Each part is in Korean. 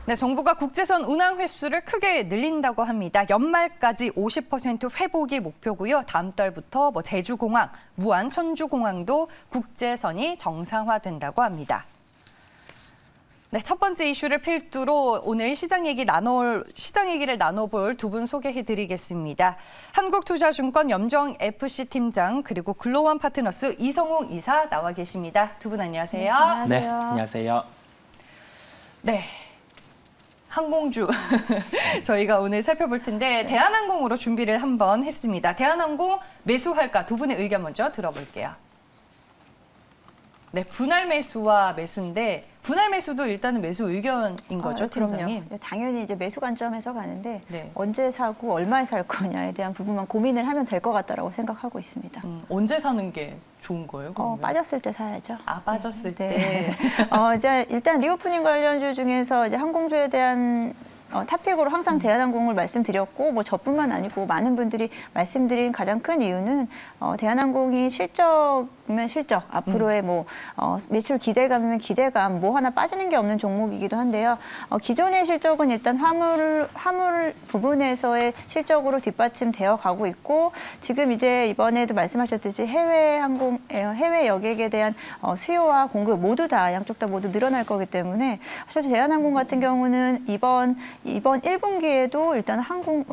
네, 정부가 국제선 운항 횟수를 크게 늘린다고 합니다. 연말까지 50% 회복이 목표고요. 다음 달부터 제주공항, 무안, 천주공항도 국제선이 정상화된다고 합니다. 네, 첫 번째 이슈를 필두로 오늘 시장 얘기를 나눠볼 두 분 소개해드리겠습니다. 한국투자증권 염정FC 팀장 그리고 글로원 파트너스 이성웅 이사 나와 계십니다. 두 분 안녕하세요. 네, 안녕하세요. 네. 항공주 저희가 오늘 살펴볼 텐데 대한항공으로 준비를 한번 했습니다. 대한항공 매수할까? 두 분의 의견 먼저 들어볼게요. 네, 분할 매수와 매수인데 분할 매수도 일단은 매수 의견인 거죠, 팀장님? 그럼요. 당연히 이제 매수 관점에서 가는데 언제 사고 얼마에 살 거냐에 대한 부분만 고민을 하면 될 것 같다라고 생각하고 있습니다. 언제 사는 게 좋은 거예요? 빠졌을 때 사야죠. 빠졌을 때. 이제 일단 리오프닝 관련주 중에서 이제 항공주에 대한 탑픽으로 항상 대한항공을 말씀드렸고 저뿐만 아니고 많은 분들이 말씀드린 가장 큰 이유는 대한항공이 실적이면 실적, 앞으로의 매출 기대감이면 기대감, 하나 빠지는 게 없는 종목이기도 한데요. 기존의 실적은 일단 화물 부분에서의 실적으로 뒷받침되어 가고 있고 지금 이제 이번에도 말씀하셨듯이 해외 여객에 대한 수요와 공급 모두 다 양쪽 다 모두 늘어날 거기 때문에 사실 대한항공 같은 경우는 이번 1분기에도 일단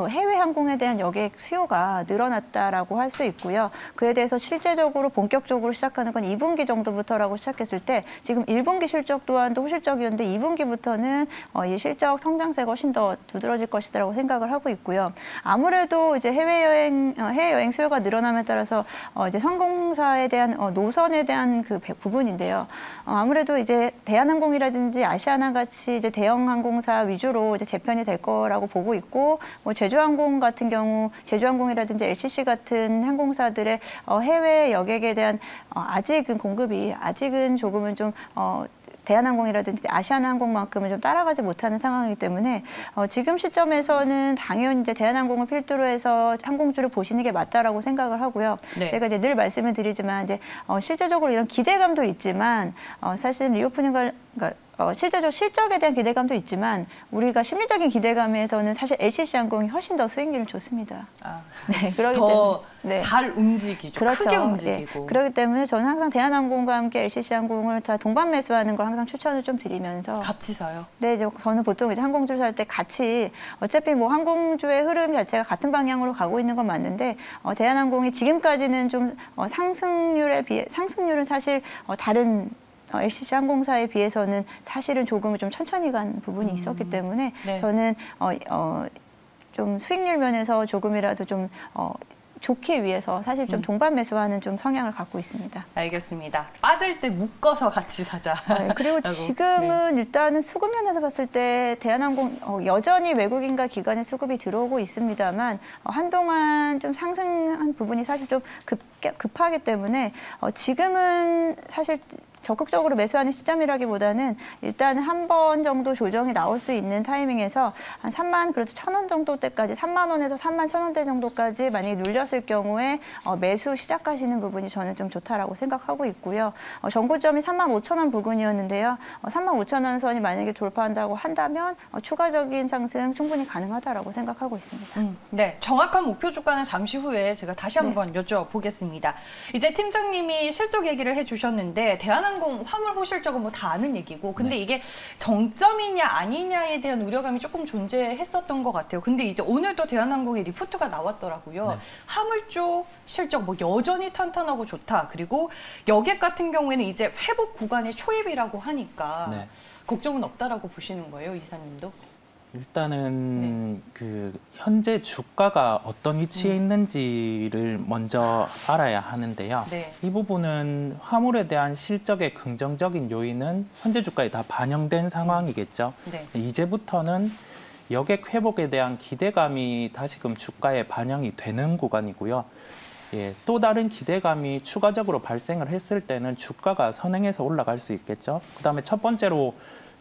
해외 항공에 대한 여객 수요가 늘어났다라고 할 수 있고요. 그에 대해서 실제적으로 본격적으로 시작하는 건 2분기 정도부터라고 시작했을 때 지금 1분기 실적 또한도 호실적이었는데 2분기부터는 이 실적 성장세가 훨씬 더 두드러질 것이라고 생각을 하고 있고요. 아무래도 이제 해외여행 수요가 늘어남에 따라서 이제 항공사에 대한 노선에 대한 그 부분인데요. 아무래도 이제 대한항공이라든지 아시아나 같이 이제 대형 항공사 위주로 이제 재편이 될 거라고 보고 있고 제주항공 같은 경우 제주항공이라든지 LCC 같은 항공사들의 해외 여객에 대한 아직은 조금은 좀 대한항공이라든지 아시아나항공만큼은 좀 따라가지 못하는 상황이기 때문에 지금 시점에서는 당연히 이제 대한항공을 필두로 해서 항공주를 보시는 게 맞다라고 생각을 하고요. 제가 이제 늘 말씀을 드리지만 이제 실제적으로 이런 기대감도 있지만 사실 리오프닝 실제적 실적에 대한 기대감도 있지만 우리가 심리적인 기대감에서는 사실 LCC항공이 훨씬 더 수익률이 좋습니다. 네, 그러기 때문에 잘 움직이죠. 그렇죠. 크게 움직이고. 그렇기 때문에 저는 항상 대한항공과 함께 LCC항공을 다 동반 매수하는 걸 항상 추천을 좀 드리면서 같이 사요? 네, 저는 보통 이제 항공주 살 때 같이 어차피 항공주의 흐름 자체가 같은 방향으로 가고 있는 건 맞는데 대한항공이 지금까지는 좀 상승률은 사실 다른 LCC 항공사에 비해서는 사실은 조금은 좀 천천히 간 부분이 있었기 때문에 저는 좀 수익률 면에서 조금이라도 좀 좋기 위해서 사실 좀 동반 매수하는 좀 성향을 갖고 있습니다. 알겠습니다. 빠질 때 묶어서 같이 사자. 그리고 지금은 일단은 수급 면에서 봤을 때 대한항공 여전히 외국인과 기관의 수급이 들어오고 있습니다만 한동안 좀 상승한 부분이 사실 좀 급하기 때문에 지금은 사실 적극적으로 매수하는 시점이라기보다는 일단 한 번 정도 조정이 나올 수 있는 타이밍에서 한 3만 그래도 1,000원 정도 때까지 3만 원에서 3만 1,000원대 정도까지 만약에 눌렸을 경우에 매수 시작하시는 부분이 저는 좀 좋다라고 생각하고 있고요. 정고점이 3만 5,000원 부근이었는데요. 3만 5,000원 선이 만약에 돌파한다고 한다면 추가적인 상승 충분히 가능하다라고 생각하고 있습니다. 네, 정확한 목표 주가는 잠시 후에 제가 다시 한번 여쭤보겠습니다. 이제 팀장님이 실적 얘기를 해주셨는데 대한항공 화물 호실적은 다 아는 얘기고 근데 이게 정점이냐 아니냐에 대한 우려감이 조금 존재했었던 것 같아요. 근데 이제 오늘도 대한항공의 리포트가 나왔더라고요. 화물 쪽 실적 여전히 탄탄하고 좋다. 그리고 여객 같은 경우에는 이제 회복 구간의 초입이라고 하니까 걱정은 없다라고 보시는 거예요, 이사님도? 일단은 그 현재 주가가 어떤 위치에 있는지를 먼저 알아야 하는데요. 이 부분은 화물에 대한 실적의 긍정적인 요인은 현재 주가에 다 반영된 상황이겠죠. 이제부터는 여객 회복에 대한 기대감이 다시금 주가에 반영이 되는 구간이고요. 또 다른 기대감이 추가적으로 발생을 했을 때는 주가가 선행해서 올라갈 수 있겠죠. 그다음에 첫 번째로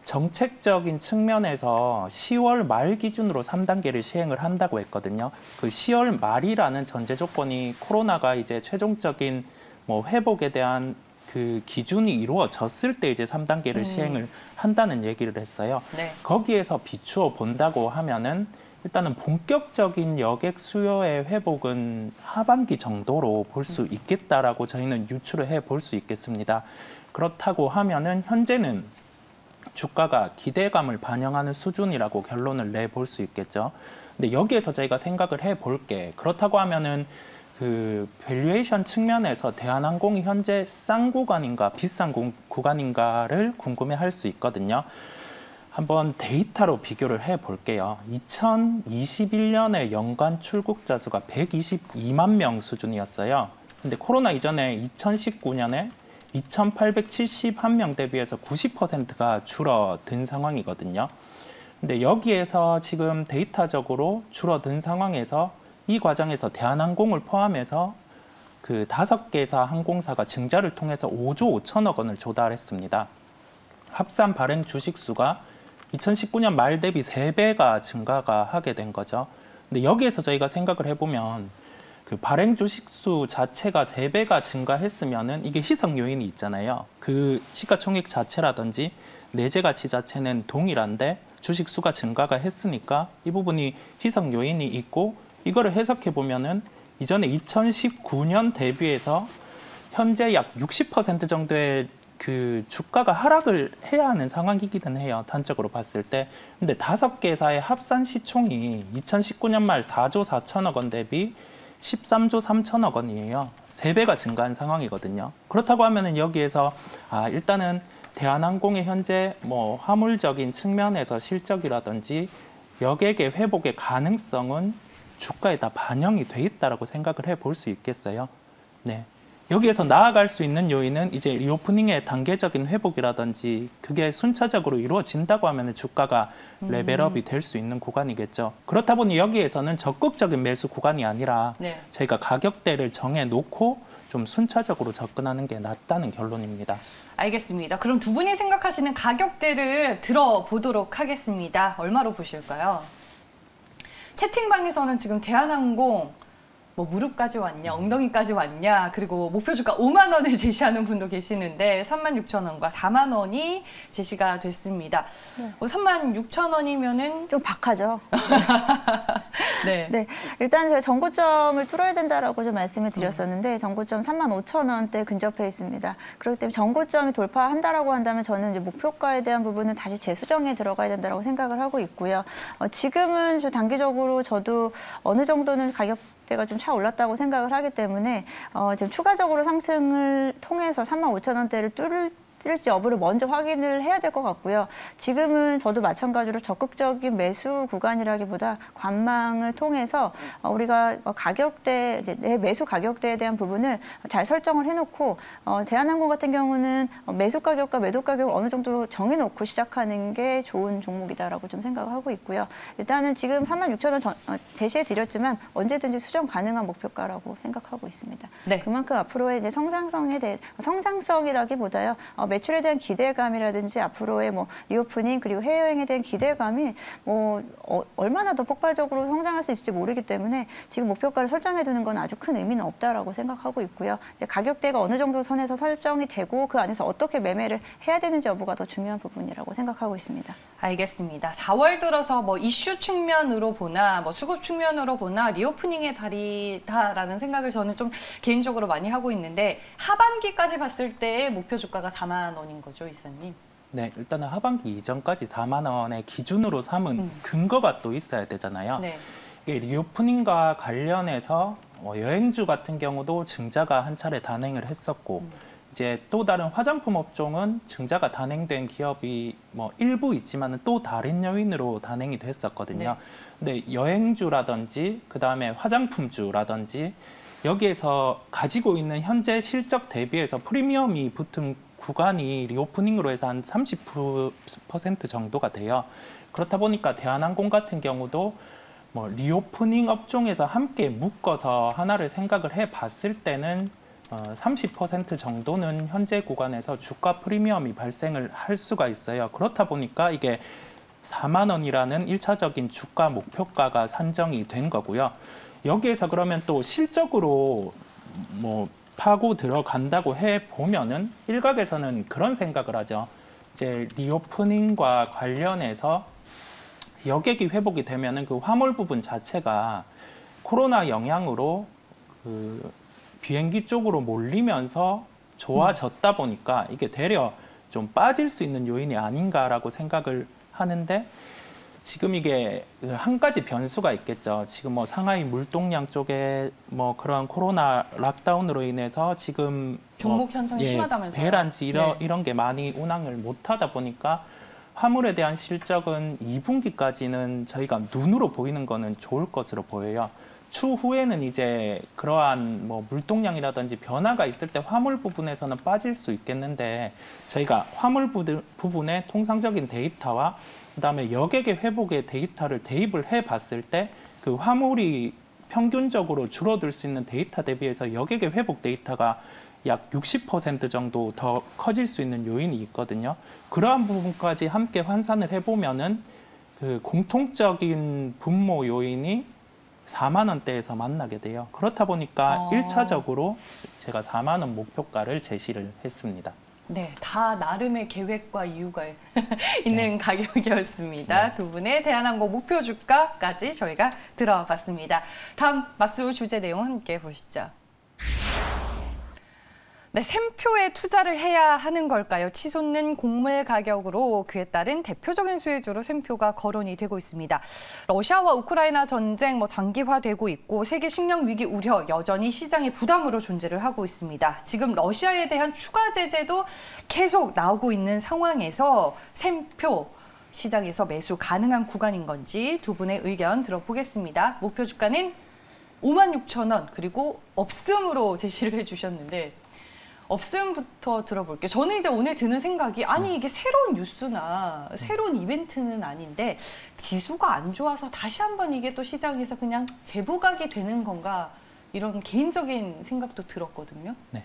정책적인 측면에서 10월 말 기준으로 3단계를 시행을 한다고 했거든요. 그 10월 말이라는 전제 조건이 코로나가 이제 최종적인 회복에 대한 그 기준이 이루어졌을 때 이제 3단계를 시행을 한다는 얘기를 했어요. 네. 거기에서 비추어 본다고 하면은 일단은 본격적인 여객 수요의 회복은 하반기 정도로 볼 수 있겠다라고 저희는 유추를 해 볼 수 있겠습니다. 그렇다고 하면은 현재는 주가가 기대감을 반영하는 수준이라고 결론을 내볼 수 있겠죠. 근데 여기에서 저희가 생각을 해 볼게. 그렇다고 하면은 그 밸류에이션 측면에서 대한항공이 현재 싼 구간인가 비싼 구간인가를 궁금해할 수 있거든요. 한번 데이터로 비교를 해 볼게요. 2021년에 연간 출국자 수가 122만 명 수준이었어요. 근데 코로나 이전에 2019년에 2,871명 대비해서 90%가 줄어든 상황이거든요. 근데 여기에서 지금 데이터적으로 줄어든 상황에서 이 과정에서 대한항공을 포함해서 그 5개사 항공사가 증자를 통해서 5조 5천억 원을 조달했습니다. 합산 발행 주식수가 2019년 말 대비 3배가 증가가 하게 된 거죠. 근데 여기에서 저희가 생각을 해보면 그 발행 주식수 자체가 3배가 증가했으면은 이게 희석 요인이 있잖아요. 그 시가총액 자체라든지 내재 가치 자체는 동일한데 주식수가 증가가 했으니까 이 부분이 희석 요인이 있고, 이거를 해석해 보면은 이전에 2019년 대비해서 현재 약 60% 정도의 그 주가가 하락을 해야 하는 상황이기는 해요. 단적으로 봤을 때. 근데 5개사의 합산 시총이 2019년 말 4조 4천억 원 대비 13조 3천억 원이에요. 3배가 증가한 상황이거든요. 그렇다고 하면은 여기에서 일단은 대한항공의 현재 뭐 화물적인 측면에서 실적이라든지 여객의 회복의 가능성은 주가에 다 반영이 돼 있다라고 생각을 해 볼 수 있겠어요. 네. 여기에서 나아갈 수 있는 요인은 이제 리오프닝의 단계적인 회복이라든지 그게 순차적으로 이루어진다고 하면 주가가 레벨업이 될 수 있는 구간이겠죠. 그렇다 보니 여기에서는 적극적인 매수 구간이 아니라 네. 저희가 가격대를 정해놓고 좀 순차적으로 접근하는 게 낫다는 결론입니다. 알겠습니다. 그럼 두 분이 생각하시는 가격대를 들어보도록 하겠습니다. 얼마로 보실까요? 채팅방에서는 지금 대한항공 뭐 무릎까지 왔냐, 엉덩이까지 왔냐, 그리고 목표 주가 5만 원을 제시하는 분도 계시는데 36,000원과 4만 원이 제시가 됐습니다. 네. 36,000원이면은 좀 박하죠. 네. 네. 일단 제가 전고점을 뚫어야 된다라고 좀 말씀을 드렸었는데 전고점 35,000원대 근접해 있습니다. 그렇기 때문에 전고점이 돌파한다라고 한다면 저는 이제 목표가에 대한 부분은 다시 재수정에 들어가야 된다라고 생각을 하고 있고요. 지금은 단기적으로 저도 어느 정도는 가격대가 좀 차 올랐다고 생각을 하기 때문에 지금 추가적으로 상승을 통해서 35,000원대를 뚫을지 여부를 먼저 확인을 해야 될 것 같고요. 지금은 저도 마찬가지로 적극적인 매수 구간이라기보다 관망을 통해서 우리가 가격대, 내 매수 가격대에 대한 부분을 잘 설정을 해놓고 대한항공 같은 경우는 매수 가격과 매도 가격을 어느 정도 정해놓고 시작하는 게 좋은 종목이다라고 좀 생각을 하고 있고요. 일단은 지금 36,000원 제시해드렸지만 언제든지 수정 가능한 목표가라고 생각하고 있습니다. 네. 그만큼 앞으로의 이제 성장성이라기보다요. 매출에 대한 기대감이라든지 앞으로의 뭐 리오프닝 그리고 해외여행에 대한 기대감이 뭐 얼마나 더 폭발적으로 성장할 수 있을지 모르기 때문에 지금 목표가를 설정해 두는 건 아주 큰 의미는 없다라고 생각하고 있고요. 이제 가격대가 어느 정도 선에서 설정이 되고 그 안에서 어떻게 매매를 해야 되는지 여부가 더 중요한 부분이라고 생각하고 있습니다. 알겠습니다. 4월 들어서 뭐 이슈 측면으로 보나 뭐 수급 측면으로 보나 리오프닝의 달이다라는 생각을 저는 좀 개인적으로 많이 하고 있는데 하반기까지 봤을 때 목표 주가가 4만 원인 거죠, 이사님? 네, 일단은 하반기 이전까지 4만 원의 기준으로 삼은 근거가 또 있어야 되잖아요. 네. 이게 리오프닝과 관련해서 여행주 같은 경우도 증자가 한 차례 단행을 했었고 이제 또 다른 화장품 업종은 증자가 단행된 기업이 뭐 일부 있지만은 또 다른 요인으로 단행이 됐었거든요. 네. 근데 여행주라든지 그다음에 화장품주라든지 여기에서 가지고 있는 현재 실적 대비해서 프리미엄이 붙은 구간이 리오프닝으로 해서 한 30% 정도가 돼요. 그렇다 보니까 대한항공 같은 경우도 뭐 리오프닝 업종에서 함께 묶어서 하나를 생각을 해봤을 때는 30% 정도는 현재 구간에서 주가 프리미엄이 발생을 할 수가 있어요. 그렇다 보니까 이게 4만 원이라는 1차적인 주가 목표가가 산정이 된 거고요. 여기에서 그러면 또 실적으로 뭐 파고 들어간다고 해 보면은 일각에서는 그런 생각을 하죠. 이제 리오프닝과 관련해서 여객이 회복이 되면은 그 화물 부분 자체가 코로나 영향으로 그 비행기 쪽으로 몰리면서 좋아졌다 보니까 이게 되려 좀 빠질 수 있는 요인이 아닌가라고 생각을 하는데, 지금 이게 한 가지 변수가 있겠죠. 지금 뭐 상하이 물동량 쪽에 뭐 그런 코로나 락다운으로 인해서 지금 병목 현상이 심하다면서요? 배란지 이런 게 많이 운항을 못하다 보니까 화물에 대한 실적은 2분기까지는 저희가 눈으로 보이는 거는 좋을 것으로 보여요. 추후에는 이제 그러한 뭐 물동량이라든지 변화가 있을 때 화물 부분에서는 빠질 수 있겠는데, 저희가 화물 부분의 통상적인 데이터와 그다음에 여객의 회복의 데이터를 대입을 해봤을 때 그 화물이 평균적으로 줄어들 수 있는 데이터 대비해서 여객의 회복 데이터가 약 60% 정도 더 커질 수 있는 요인이 있거든요. 그러한 부분까지 함께 환산을 해보면은 그 공통적인 분모 요인이 4만 원대에서 만나게 돼요. 그렇다 보니까 1차적으로 제가 4만 원 목표가를 제시를 했습니다. 네, 다 나름의 계획과 이유가 있는 가격이었습니다. 두 분의 대한항공 목표 주가까지 저희가 들어와 봤습니다. 다음 맞수 주제 내용 함께 보시죠. 네, 샘표에 투자를 해야 하는 걸까요? 치솟는 곡물 가격으로 그에 따른 대표적인 수혜주로 샘표가 거론이 되고 있습니다. 러시아와 우크라이나 전쟁 장기화되고 있고 세계 식량 위기 우려 여전히 시장의 부담으로 존재를 하고 있습니다. 지금 러시아에 대한 추가 제재도 계속 나오고 있는 상황에서 샘표 시장에서 매수 가능한 구간인 건지 두 분의 의견 들어보겠습니다. 목표 주가는 56,000원 그리고 없음으로 제시를 해주셨는데, 없음부터 들어볼게요. 저는 이제 오늘 드는 생각이, 아니 이게 새로운 뉴스나 새로운 이벤트는 아닌데 지수가 안 좋아서 다시 한번 이게 또 시장에서 그냥 재부각이 되는 건가, 이런 개인적인 생각도 들었거든요. 네.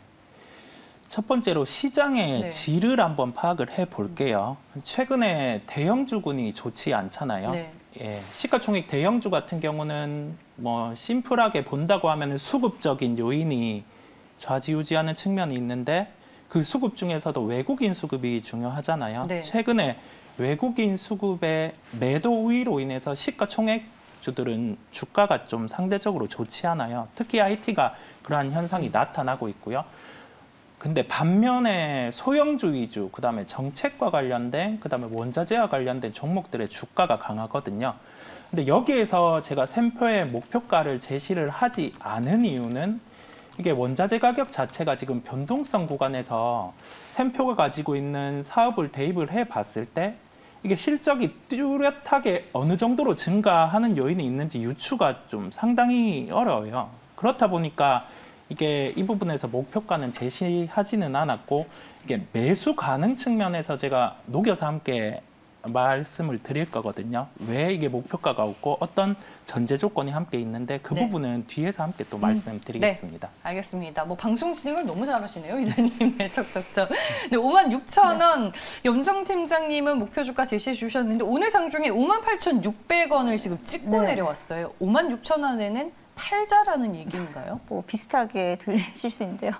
첫 번째로 시장의 질을 한번 파악을 해볼게요. 최근에 대형주군이 좋지 않잖아요. 예, 시가총액 대형주 같은 경우는 뭐 심플하게 본다고 하면 수급적인 요인이 좌지우지하는 측면이 있는데, 그 수급 중에서도 외국인 수급이 중요하잖아요. 최근에 외국인 수급의 매도 우위로 인해서 시가총액주들은 주가가 좀 상대적으로 좋지 않아요. 특히 IT가 그러한 현상이 나타나고 있고요. 근데 반면에 소형주 위주, 그다음에 정책과 관련된, 그다음에 원자재와 관련된 종목들의 주가가 강하거든요. 근데 여기에서 제가 샘표의 목표가를 제시를 하지 않은 이유는, 이게 원자재 가격 자체가 지금 변동성 구간에서 샘표가 가지고 있는 사업을 대입을 해봤을 때 이게 실적이 뚜렷하게 어느 정도로 증가하는 요인이 있는지 유추가 좀 상당히 어려워요. 그렇다 보니까 이게 이 부분에서 목표가는 제시하지는 않았고, 이게 매수 가능 측면에서 제가 녹여서 함께 말씀을 드릴 거거든요. 왜 이게 목표가가 없고 어떤 전제 조건이 함께 있는데 그 부분은 뒤에서 함께 또 말씀드리겠습니다. 네, 알겠습니다. 뭐 방송 진행을 너무 잘하시네요, 이사님. 네, 척척척. 네, 56,000원. 염성 팀장님은 목표 주가 제시해 주셨는데 오늘 상중에 58,600원을 지금 찍고 내려왔어요. 56,000원에는 팔자라는 얘기인가요? 뭐 비슷하게 들리실 수 있는데요.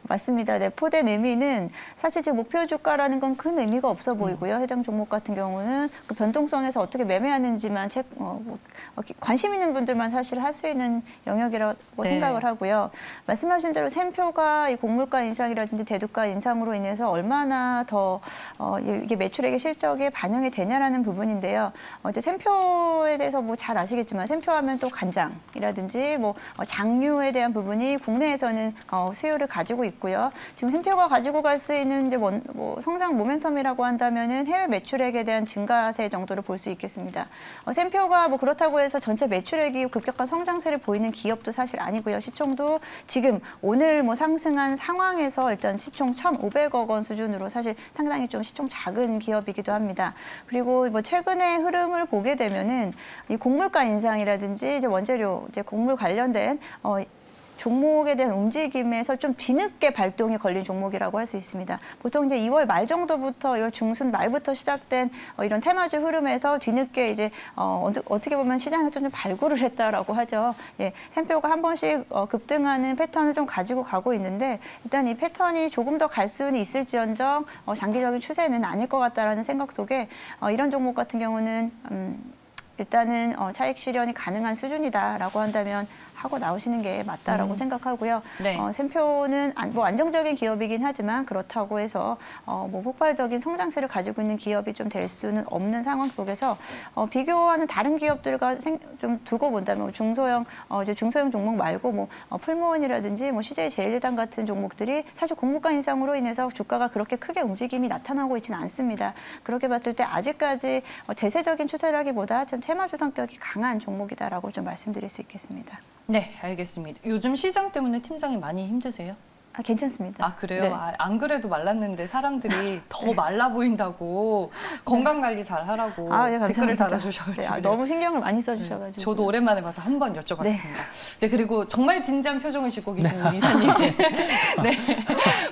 맞습니다. 포된 의미는 사실 지금 목표 주가라는 건 큰 의미가 없어 보이고요. 해당 종목 같은 경우는 그 변동성에서 어떻게 매매하는지만 관심 있는 분들만 사실 할 수 있는 영역이라고 생각을 하고요. 말씀하신 대로 샘표가 이 곡물가 인상이라든지 대두가 인상으로 인해서 얼마나 더 이게 매출액의 실적에 반영이 되냐라는 부분인데요. 이제 샘표에 대해서 뭐 잘 아시겠지만 샘표하면 또 간장이라든지 뭐 장류에 대한 부분이 국내에서는 수요를 가지고 있고요. 지금 샘표가 가지고 갈 수 있는 이제 뭐 성장 모멘텀이라고 한다면은 해외 매출액에 대한 증가세 정도를 볼 수 있겠습니다. 샘표가 뭐 그렇다고 해서 전체 매출액이 급격한 성장세를 보이는 기업도 사실 아니고요. 시총도 지금 오늘 뭐 상승한 상황에서 일단 시총 1,500억 원 수준으로 사실 상당히 좀 시총 작은 기업이기도 합니다. 그리고 뭐 최근의 흐름을 보게 되면은 이 곡물가 인상이라든지 이제 원재료, 이제 곡물 관련된 종목에 대한 움직임에서 좀 뒤늦게 발동이 걸린 종목이라고 할 수 있습니다. 보통 이제 2월 말 정도부터 2월 중순 말부터 시작된 이런 테마주 흐름에서 뒤늦게 이제 어떻게 보면 시장에서 좀 발굴을 했다라고 하죠. 예, 샘표가 한 번씩 급등하는 패턴을 좀 가지고 가고 있는데 일단 이 패턴이 조금 더 갈 수는 있을지언정 장기적인 추세는 아닐 것 같다라는 생각 속에 이런 종목 같은 경우는 일단은 차익 실현이 가능한 수준이다라고 한다면 하고 나오시는 게 맞다라고 생각하고요. 네. 샘표는 뭐 안정적인 기업이긴 하지만 그렇다고 해서 뭐 폭발적인 성장세를 가지고 있는 기업이 좀 될 수는 없는 상황 속에서 비교하는 다른 기업들과 좀 두고 본다면 중소형 종목 말고 뭐 풀무원이라든지 뭐 CJ 제일제당 같은 종목들이 사실 공모가 인상으로 인해서 주가가 그렇게 크게 움직임이 나타나고 있지는 않습니다. 그렇게 봤을 때 아직까지 대세적인 추세라기보다 좀 테마주 성격이 강한 종목이다라고 좀 말씀드릴 수 있겠습니다. 네, 알겠습니다. 요즘 시장 때문에 팀장이 많이 힘드세요? 괜찮습니다. 아, 그래요? 네. 안 그래도 말랐는데 사람들이 더 말라 보인다고 건강관리 잘 하라고 댓글을 달아주셔가지고. 네, 너무 신경을 많이 써주셔가지고. 저도 오랜만에 봐서 한번 여쭤봤습니다. 네, 그리고 정말 진지한 표정을 짓고 계시는 우리 이사님. 네,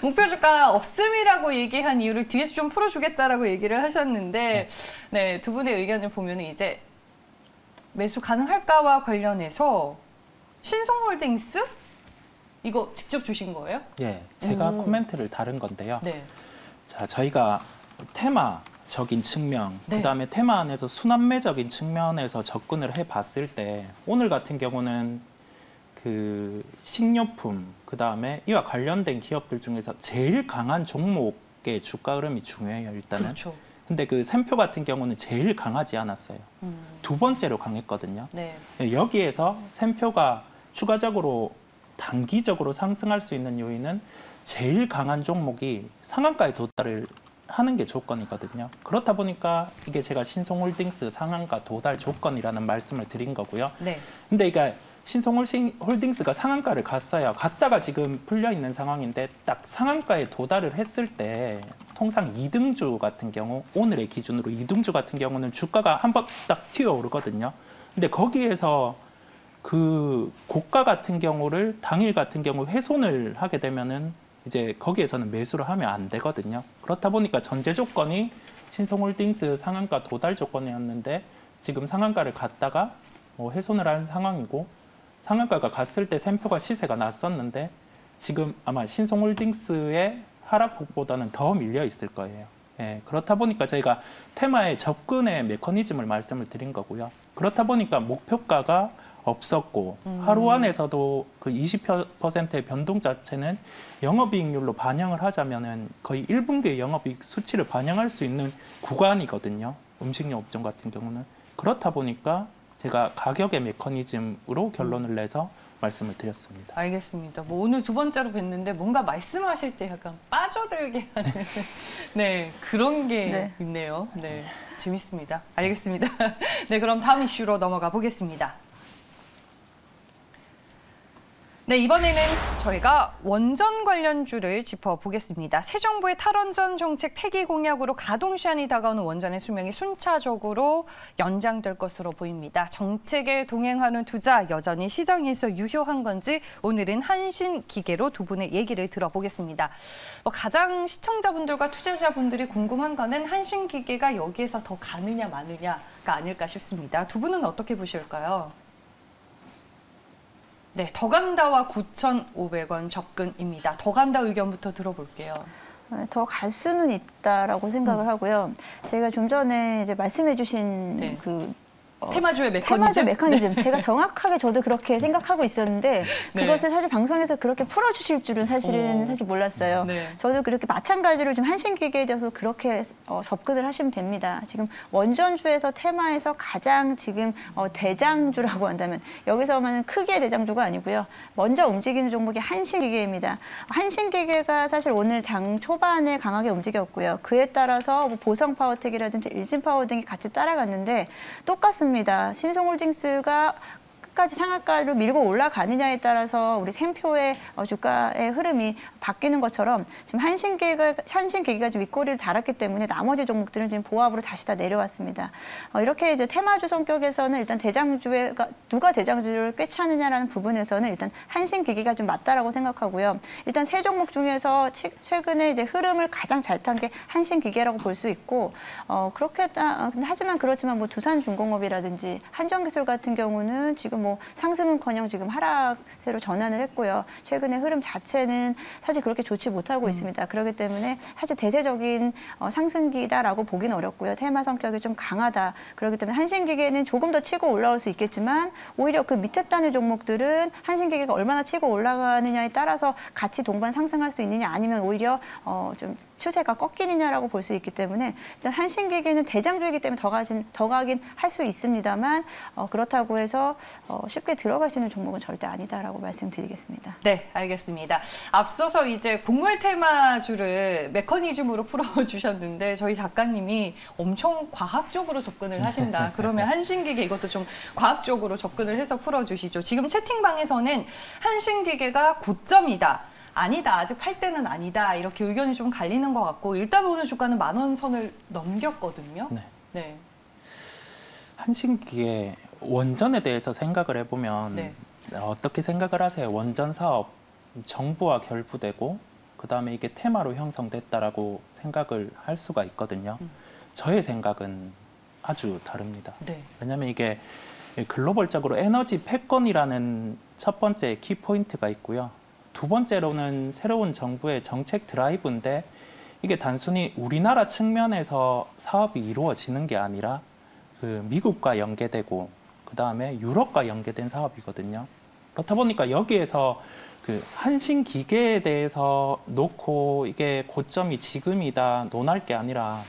목표 주가 없음이라고 얘기한 이유를 뒤에서 좀 풀어주겠다라고 얘기를 하셨는데 네, 두 분의 의견을 보면 이제 매수 가능할까와 관련해서 신성홀딩스? 이거 직접 주신 거예요? 네, 제가 코멘트를 다른 건데요. 네. 자, 저희가 테마적인 측면, 네. 그다음에 테마 안에서 순환매적인 측면에서 접근을 해봤을 때 오늘 같은 경우는 그 식료품, 그다음에 이와 관련된 기업들 중에서 제일 강한 종목의 주가 흐름이 중요해요, 일단은. 그렇죠. 근데 그 샘표 같은 경우는 제일 강하지 않았어요. 두 번째로 강했거든요. 네. 여기에서 샘표가 추가적으로 단기적으로 상승할 수 있는 요인은 제일 강한 종목이 상한가에 도달을 하는 게 조건이거든요. 그렇다 보니까 이게 제가 신성홀딩스 상한가 도달 조건이라는 말씀을 드린 거고요. 네. 근데 이게 신성홀딩스가 상한가를 갔어요. 갔다가 지금 풀려 있는 상황인데 딱 상한가에 도달을 했을 때 통상 2등주 같은 경우, 오늘의 기준으로 2등주 같은 경우는 주가가 한 번 딱 튀어오르거든요. 근데 거기에서 그 고가 같은 경우를 당일 같은 경우 훼손을 하게 되면은 이제 거기에서는 매수를 하면 안 되거든요. 그렇다 보니까 전제 조건이 신성홀딩스 상한가 도달 조건이었는데 지금 상한가를 갔다가 훼손을 하는 상황이고, 상한가가 갔을 때 샘표가 시세가 났었는데 지금 아마 신성홀딩스의 하락폭보다는 더 밀려 있을 거예요. 예, 그렇다 보니까 저희가 테마의 접근의 메커니즘을 말씀을 드린 거고요. 그렇다 보니까 목표가가 없었고 하루 안에서도 그 20%의 변동 자체는 영업이익률로 반영을 하자면은 거의 1분기의 영업이익 수치를 반영할 수 있는 구간이거든요. 음식료 업종 같은 경우는. 그렇다 보니까 제가 가격의 메커니즘으로 결론을 내서 말씀을 드렸습니다. 알겠습니다. 뭐 오늘 두 번째로 뵀는데 뭔가 말씀하실 때 약간 빠져들게 하는 네, 그런 게 있네요. 네, 재밌습니다. 알겠습니다. 네, 그럼 다음 이슈로 넘어가 보겠습니다. 네, 이번에는 저희가 원전 관련주를 짚어보겠습니다. 새 정부의 탈원전 정책 폐기 공약으로 가동시한이 다가오는 원전의 수명이 순차적으로 연장될 것으로 보입니다. 정책에 동행하는 투자 여전히 시장에서 유효한 건지 오늘은 한신기계로 두 분의 얘기를 들어보겠습니다. 가장 시청자분들과 투자자분들이 궁금한 거는 한신기계가 여기에서 더 가느냐 마느냐가 아닐까 싶습니다. 두 분은 어떻게 보실까요? 네, 더 간다와 9,500원 접근입니다. 더 간다 의견부터 들어볼게요. 더 갈 수는 있다라고 생각을 하고요. 저희가 좀 전에 이제 말씀해주신 그 테마주의 메커니즘? 테마주의 메커니즘. 네. 제가 정확하게 저도 그렇게 생각하고 있었는데 그것을 사실 방송에서 그렇게 풀어주실 줄은 사실 몰랐어요. 네. 저도 그렇게 마찬가지로 좀 한신기계에 대해서 그렇게 접근을 하시면 됩니다. 지금 원전주에서 테마에서 가장 지금 대장주라고 한다면 여기서만 크기의 대장주가 아니고요. 먼저 움직이는 종목이 한신기계입니다. 한신기계가 사실 오늘 장 초반에 강하게 움직였고요. 그에 따라서 뭐 보성파워텍이라든지 일진파워 등이 같이 따라갔는데 똑같습니다. 신성홀딩스가 끝까지 상한가로 밀고 올라가느냐에 따라서 우리 샘표의 주가의 흐름이 바뀌는 것처럼 지금 한신기계가 좀 윗꼬리를 달았기 때문에 나머지 종목들은 지금 보합으로 다시 다 내려왔습니다. 이렇게 이제 테마주 성격에서는 일단 누가 대장주를 꿰차느냐라는 부분에서는 일단 한신기계가 좀 맞다라고 생각하고요. 일단 세 종목 중에서 최근에 이제 흐름을 가장 잘 탄 게 한신기계라고 볼 수 있고, 하지만 그렇지만 뭐 두산중공업이라든지 한전기술 같은 경우는 지금 뭐 상승은커녕 지금 하락세로 전환을 했고요. 최근에 흐름 자체는 사실 그렇게 좋지 못하고 있습니다. 그렇기 때문에 사실 대세적인 상승기다라고 보기는 어렵고요. 테마 성격이 좀 강하다. 그렇기 때문에 한신기계는 조금 더 치고 올라올 수 있겠지만 오히려 그 밑에 단의 종목들은 한신기계가 얼마나 치고 올라가느냐에 따라서 같이 동반 상승할 수 있느냐 아니면 오히려 좀 추세가 꺾이느냐라고 볼 수 있기 때문에 일단 한신기계는 대장주이기 때문에 더 가긴 할 수 있습니다만 그렇다고 해서 쉽게 들어가시는 종목은 절대 아니다라고 말씀드리겠습니다. 네, 알겠습니다. 앞서서 이제 곡물 테마주를 메커니즘으로 풀어주셨는데 저희 작가님이 엄청 과학적으로 접근을 하신다. 그러면 한신기계 이것도 좀 과학적으로 접근을 해서 풀어주시죠. 지금 채팅방에서는 한신기계가 고점이다. 아니다. 아직 팔 때는 아니다. 이렇게 의견이 좀 갈리는 것 같고 일단 오늘 주가는 10,000원 선을 넘겼거든요. 네. 네. 한신기계 원전에 대해서 생각을 해보면 네. 어떻게 생각을 하세요? 원전 사업 정부와 결부되고 그다음에 이게 테마로 형성됐다라고 생각을 할 수가 있거든요. 저의 생각은 아주 다릅니다. 네. 왜냐하면 이게 글로벌적으로 에너지 패권이라는 첫 번째 키포인트가 있고요. 두 번째로는 새로운 정부의 정책 드라이브인데 이게 단순히 우리나라 측면에서 사업이 이루어지는 게 아니라 그 미국과 연계되고 그 다음에 유럽과 연계된 사업이거든요. 그렇다 보니까 여기에서 그 한신기계에 대해서 놓고 이게 고점이 지금이다 논할 게 아니라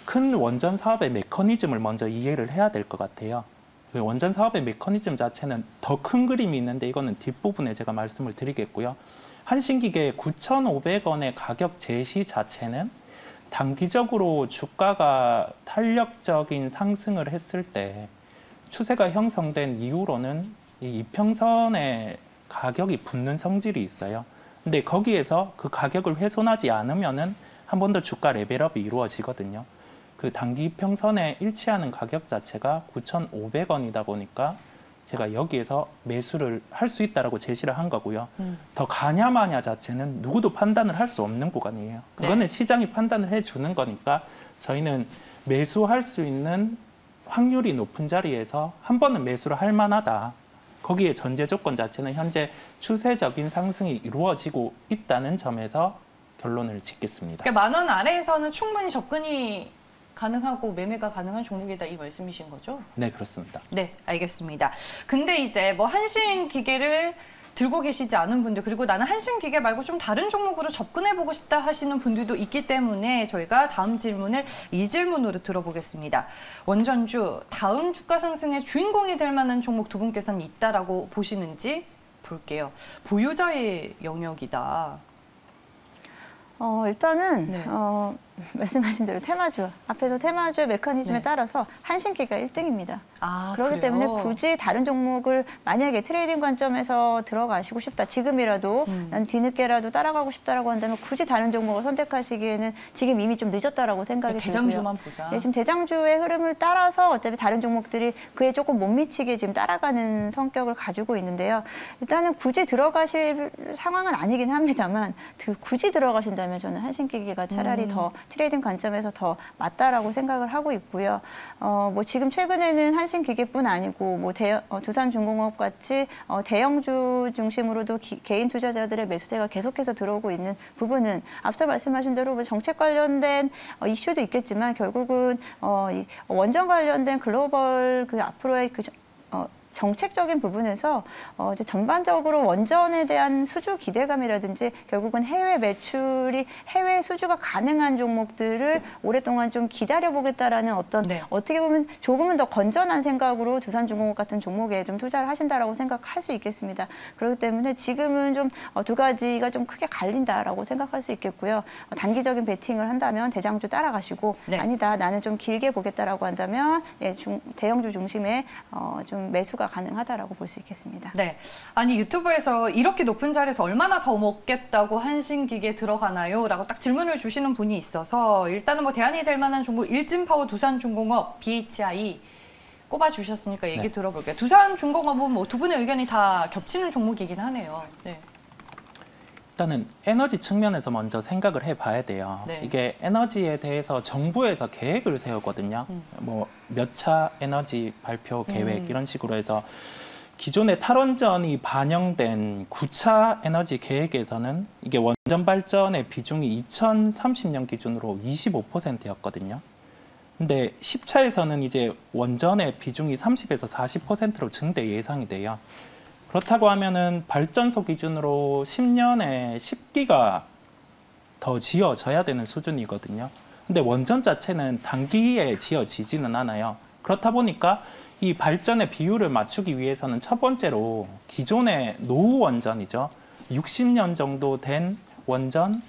큰 원전 사업의 메커니즘을 먼저 이해를 해야 될 것 같아요. 그 원전 사업의 메커니즘 자체는 더 큰 그림이 있는데 이거는 뒷부분에 제가 말씀을 드리겠고요. 한신기계 9,500원의 가격 제시 자체는 단기적으로 주가가 탄력적인 상승을 했을 때 추세가 형성된 이후로는 이 이평선에 가격이 붙는 성질이 있어요. 근데 거기에서 그 가격을 훼손하지 않으면은 한 번 더 주가 레벨업이 이루어지거든요. 그 단기 이평선에 일치하는 가격 자체가 9,500원이다 보니까 제가 여기에서 매수를 할 수 있다라고 제시를 한 거고요. 더 가냐 마냐 자체는 누구도 판단을 할 수 없는 구간이에요. 그거는 네. 시장이 판단을 해주는 거니까 저희는 매수할 수 있는 확률이 높은 자리에서 한 번은 매수를 할 만하다. 거기에 전제 조건 자체는 현재 추세적인 상승이 이루어지고 있다는 점에서 결론을 짓겠습니다. 그러니까 10,000원 아래에서는 충분히 접근이 가능하고 매매가 가능한 종목이다 이 말씀이신 거죠? 네, 그렇습니다. 네, 알겠습니다. 근데 이제 뭐 한신기계를 들고 계시지 않은 분들 그리고 나는 한신기계 말고 좀 다른 종목으로 접근해보고 싶다 하시는 분들도 있기 때문에 저희가 다음 질문을 이 질문으로 들어보겠습니다. 원전주 다음 주가 상승의 주인공이 될 만한 종목 두 분께서는 있다라고 보시는지 볼게요. 보유자의 영역이다. 일단은 네. 말씀하신 대로 테마주, 앞에서 테마주의 메커니즘에 네. 따라서 한신기계가 1등입니다. 그래요? 그렇기 때문에 굳이 다른 종목을 만약에 트레이딩 관점에서 들어가시고 싶다. 지금이라도 난 뒤늦게라도 따라가고 싶다라고 한다면 굳이 다른 종목을 선택하시기에는 지금 이미 좀 늦었다라고 생각이 들고요. 대장주만 보자. 네, 지금 대장주의 흐름을 따라서 어차피 다른 종목들이 그에 조금 못 미치게 지금 따라가는 성격을 가지고 있는데요. 일단은 굳이 들어가실 상황은 아니긴 합니다만 굳이 들어가신다면 저는 한신기계가 차라리 더 트레이딩 관점에서 더 맞다라고 생각을 하고 있고요. 뭐 지금 최근에는 한신기계뿐 아니고 뭐 두산중공업 같이 대형주 중심으로도 개인 투자자들의 매수세가 계속해서 들어오고 있는 부분은 앞서 말씀하신 대로 뭐 정책 관련된 이슈도 있겠지만 결국은 이 원전 관련된 글로벌 그 앞으로의 그 정책적인 부분에서 이제 전반적으로 원전에 대한 수주 기대감이라든지 결국은 해외 매출이 해외 수주가 가능한 종목들을 오랫동안 좀 기다려보겠다라는 어떤 네. 어떻게 보면 조금은 더 건전한 생각으로 두산중공업 같은 종목에 좀 투자를 하신다라고 생각할 수 있겠습니다. 그렇기 때문에 지금은 좀 두 가지가 좀 크게 갈린다라고 생각할 수 있겠고요. 단기적인 베팅을 한다면 대장주 따라가시고 아니다 나는 좀 길게 보겠다라고 한다면 대형주 중심의 좀 매수가 가능하다라고 볼 수 있겠습니다. 네, 아니 유튜브에서 이렇게 높은 자리에서 얼마나 더 먹겠다고 한신기계 들어가나요? 라고 딱 질문을 주시는 분이 있어서 일단은 뭐 대안이 될 만한 종목 일진파워, 두산중공업, BHI 꼽아주셨으니까 얘기 네. 들어볼게요. 두산중공업은 뭐 두 분의 의견이 다 겹치는 종목이긴 하네요. 네. 일단은 에너지 측면에서 먼저 생각을 해봐야 돼요. 네. 이게 에너지에 대해서 정부에서 계획을 세우거든요. 뭐 몇 차 에너지 발표 계획 이런 식으로 해서 기존의 탈원전이 반영된 9차 에너지 계획에서는 이게 원전 발전의 비중이 2030년 기준으로 25%였거든요. 근데 10차에서는 이제 원전의 비중이 30에서 40%로 증대 예상이 돼요. 그렇다고 하면은 발전소 기준으로 10년에 10기가 더 지어져야 되는 수준이거든요. 근데 원전 자체는 단기에 지어지지는 않아요. 그렇다 보니까 이 발전의 비율을 맞추기 위해서는 첫 번째로 기존의 노후 원전이죠. 60년 정도 된 원전,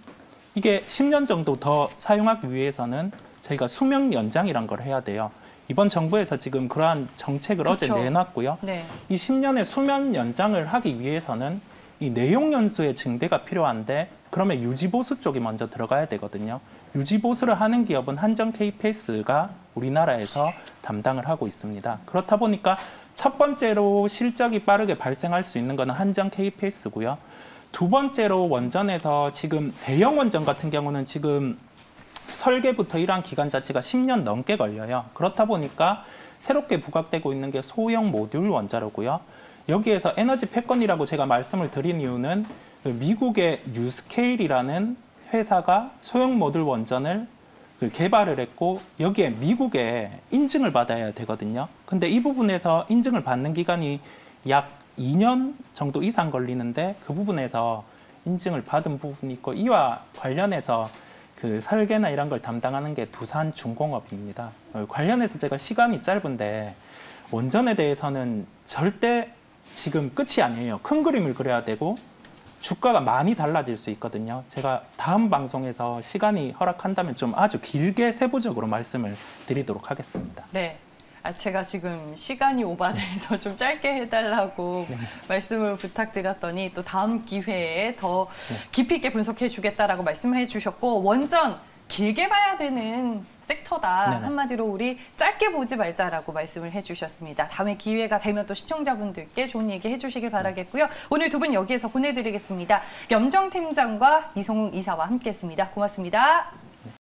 이게 10년 정도 더 사용하기 위해서는 저희가 수명 연장이란 걸 해야 돼요. 이번 정부에서 지금 그러한 정책을 그쵸. 어제 내놨고요. 네. 이 10년의 수면 연장을 하기 위해서는 이 내용 연수의 증대가 필요한데 그러면 유지보수 쪽이 먼저 들어가야 되거든요. 유지보수를 하는 기업은 한전 KPS가 우리나라에서 담당을 하고 있습니다. 그렇다 보니까 첫 번째로 실적이 빠르게 발생할 수 있는 것은 한전 KPS고요. 두 번째로 원전에서 지금 대형 원전 같은 경우는 지금 설계부터 일한 기간 자체가 10년 넘게 걸려요. 그렇다 보니까 새롭게 부각되고 있는 게 소형 모듈 원자로고요. 여기에서 에너지 패권이라고 제가 말씀을 드린 이유는 미국의 뉴스케일이라는 회사가 소형 모듈 원전을 개발을 했고 여기에 미국에 인증을 받아야 되거든요. 근데 이 부분에서 인증을 받는 기간이 약 2년 정도 이상 걸리는데 그 부분에서 인증을 받은 부분이 있고 이와 관련해서 그 설계나 이런 걸 담당하는 게 두산중공업입니다. 관련해서 제가 시간이 짧은데 원전에 대해서는 절대 지금 끝이 아니에요. 큰 그림을 그려야 되고 주가가 많이 달라질 수 있거든요. 제가 다음 방송에서 시간이 허락한다면 좀 아주 길게 세부적으로 말씀을 드리도록 하겠습니다. 네. 제가 지금 시간이 오바돼서 좀 짧게 해달라고 말씀을 부탁드렸더니 또 다음 기회에 더 깊이 있게 분석해 주겠다라고 말씀해 주셨고 원전 길게 봐야 되는 섹터다. 네네. 한마디로 우리 짧게 보지 말자라고 말씀을 해주셨습니다. 다음에 기회가 되면 또 시청자분들께 좋은 얘기 해주시길 바라겠고요. 오늘 두 분 여기에서 보내드리겠습니다. 염정 팀장과 이성웅 이사와 함께했습니다. 고맙습니다.